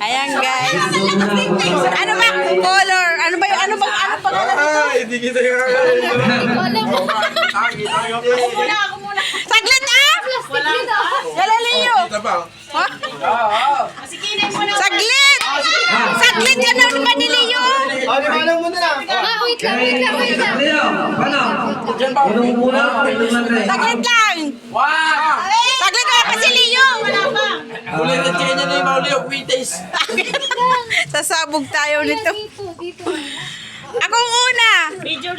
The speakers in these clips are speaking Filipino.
Ayan guys. Ano ba? Color. Ano ba yung ano ba? Ano pa Hindi kita yung Ako muna. Saglit ah! Galileo. Kita pa. Sige, muna. Saglit! Saglit yan ano ba ni Leo? Alam mo na lang. Wait lang. Saglit lang! Saglit ka pa si Leo! Kulay na chain niya na yung mauli yung wites. Sasabog tayo nito. Dito. Ako ang una! Video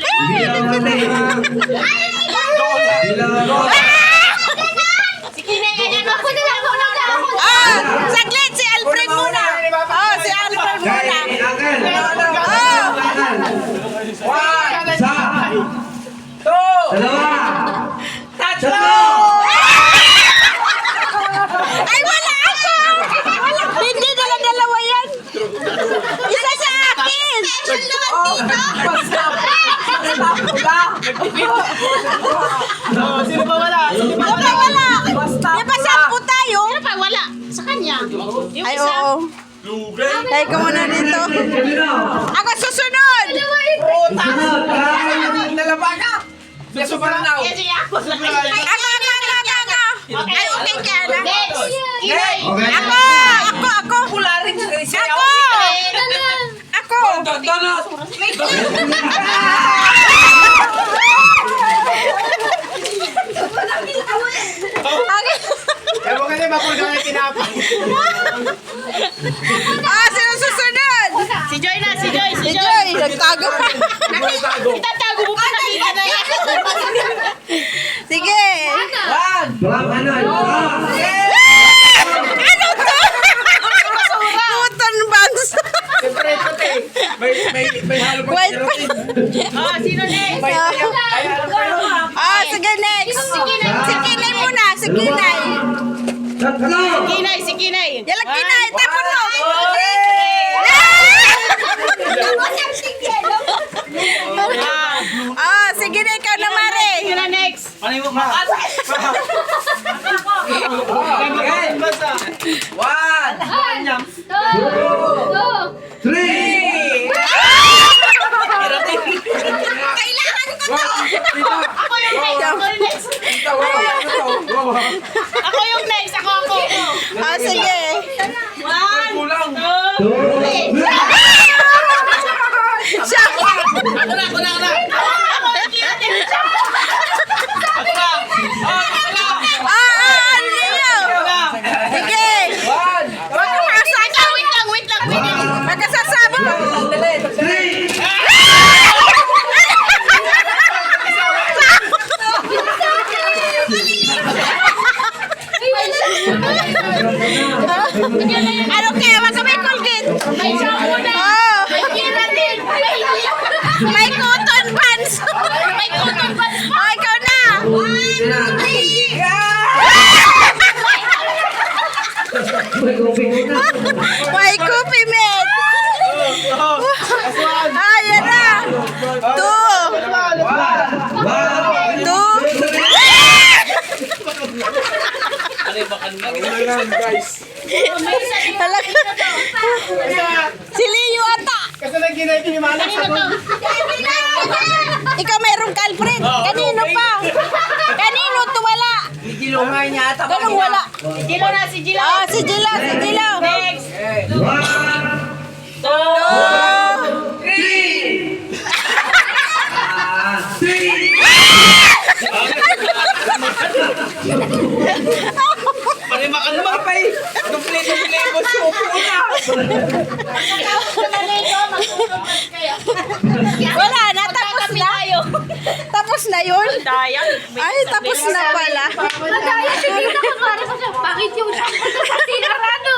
Sige na yan. Ako na lang. Ah! Saglit! Si Alfred muna! Oh, si Alfred muna! Oh! Ay, wala ako! Wala. Hindi, dala-dalawa yan! Isa sa akin! Sino ba wala? Di ba wala? Di ba sampu tayo? Pa, wala. Sa kanya. Yung Ay, isa. oo. Tayo ka muna dito. Ako susunod! Nalabaga! Gusto pa lang Yan siya. Ako. Ay, okay ka na. Next. Kinay. Ako. Pula rin sa Ako! Ako! Kaya mo kasi mapulga na tinapay. Sino susunod? Si Joy na. Si Joy. Si Joy, nagtago pa. Itatago mo pa nakita na yan. Sige. Ano to? Cotton buns. May halo pa White pa. Sino next? Sige, next. Si Kinay muna. Si Kinay. Kinay. Si Kinay. Yalang Kinay. Tapon mo. Sige na ikaw na, Mare. Sino na next? Kailangan ko to. Ako yung next. Ako yung next. Ako. Sige. 1, 2, 3. Siya. Ako na. Ako yung kinay. Leo. Sige. Wag ka makasama. Wait lang. Magkasasama. Ano kaya? Wag ka may Colgate. May shampoo na. Oh. May kira din. May cotton buns. May cotton buds. Oh, ikaw na. May coffee, mate. Yan na. 2. Talaga. Si Leo ata. Kasi nang ginay tinimalang sa Ikaw mayroong Alfred. Kanino pa? Kanino to wala? Gilungay niya ata. Ganun wala. Si Jilo na. Si Jilo. Si Jilaw. Next. 2. Parimakan mo pa eh. Kompleto supo na. Wala na. Tapos na. Tapos na yun? Dayang. Ay, tapos na pala. Dayang. Sige na. Bakit yung shampoo sa sinarado?